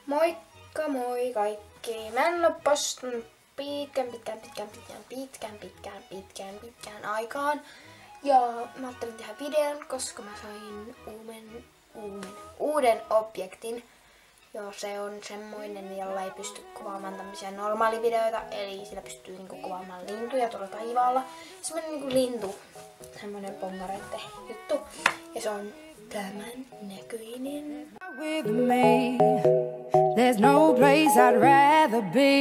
Moikka moi kaikki! Mä en oo postannut pitkään aikaan. Ja mä ajattelin tehdä videon, koska mä sain uuden objektin. Ja se on semmoinen, jolla ei pysty kuvaamaan tämmöisiä normaalivideoita. Eli sillä pystyy niinku kuvaamaan lintuja tuolla taivaalla. Semmoinen niinku lintu, semmoinen pongarette juttu. Ja se on tämän näköinen. With me, there's no place I'd rather be.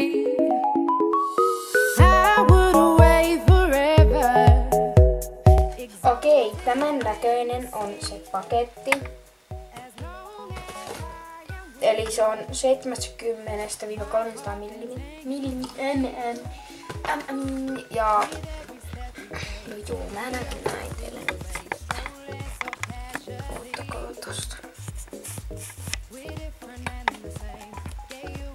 I would away forever. Okei, tämän näköinen on se paketti. Eli se on 70-300 ja joo, mä näytän näin teille nyt. Ottakaa tosta.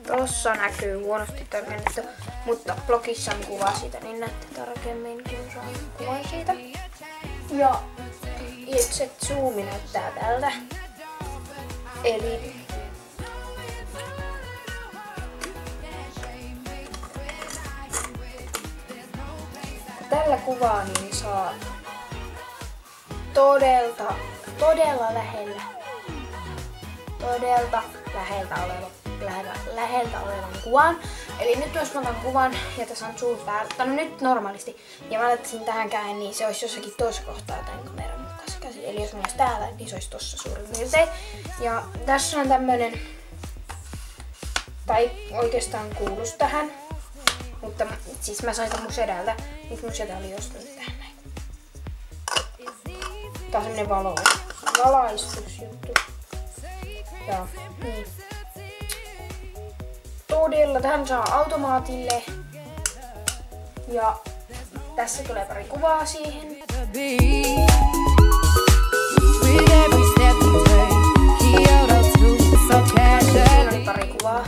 Tossa näkyy huonosti tarkennettu, mutta blogissa on kuva siitä, niin näette tarkemmin, kun saan kuvan siitä. Ja itse zoomi näyttää tältä. Eli tällä kuvaa niin saa todella läheltä olevan kuvan. Eli nyt jos mä otan kuvan ja tässä on zoom päällä, no nyt normaalisti, ja mä laittaisin tähän käden, niin se olisi jossakin tuossa kohtaa tämän kameran mukaan käsi. Eli jos mä olisi täällä, niin se olisi tossa suurin piirtein. Ja tässä on tämmönen, tai oikeastaan kuulus tähän, mutta siis mä sain tän mun sedältä, mutta mun sedä oli ostanut tähän näin. Tää on semmonen valaistusjuttu. Ja niin. Todella tähän saa automaatille. Ja tässä tulee pari kuvaa siihen. Siinä oli pari kuvaa,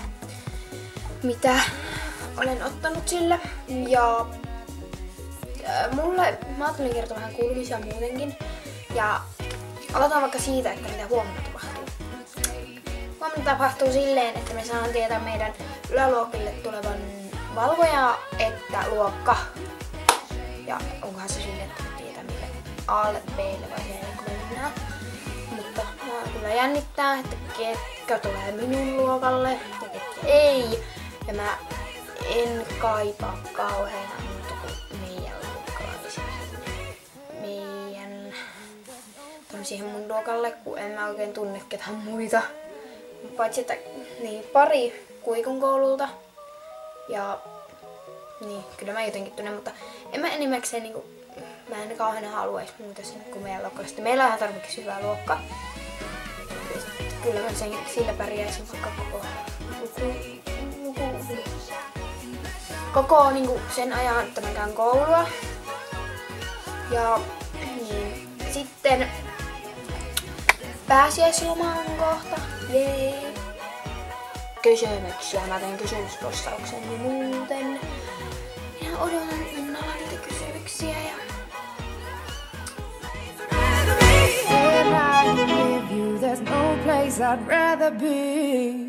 mitä olen ottanut sillä. Ja mä ajattelin kertoa vähän kuulumisia muutenkin. Ja aloitetaan vaikka siitä, että mitä huomenna tapahtuu. Huomenna tapahtuu silleen, että me saadaan tietää meidän yläluokille tulevan valvoja, että luokka. Ja onkohan se silleen, että me tietää mille A:lle, B:lle vai C:lle kun me mennään. Mutta mua kyllä jännittää, että ketkä tulee minun luokalle ja ketkä ei. Ja mä en kaipaa kauheena muuta kuin meidän luokkalaisia. Siihen mun luokalle, kun en mä oikein tunne ketään muita. Paitsi että niin, pari Kuikun koululta. Ja niin, kyllä mä jotenkin tunnen, mutta en mä enimmäkseen niinku, mä en kauheena haluais muuta sinne kuin meidän luokkalle. Sitten meillä on ihan tarpeeksi hyvä luokka. Kyllä mä sillä pärjäisin vaikka koko niinku sen ajan, että mä käyn koulua. Ja niin, sitten pääsiäisloma on kohta. Jee. Kysymyksiä. Mä teen kysymyspostauksen niin muuten. Minä odotan innolla niitä kysymyksiä. Ja there's no place I'd rather be.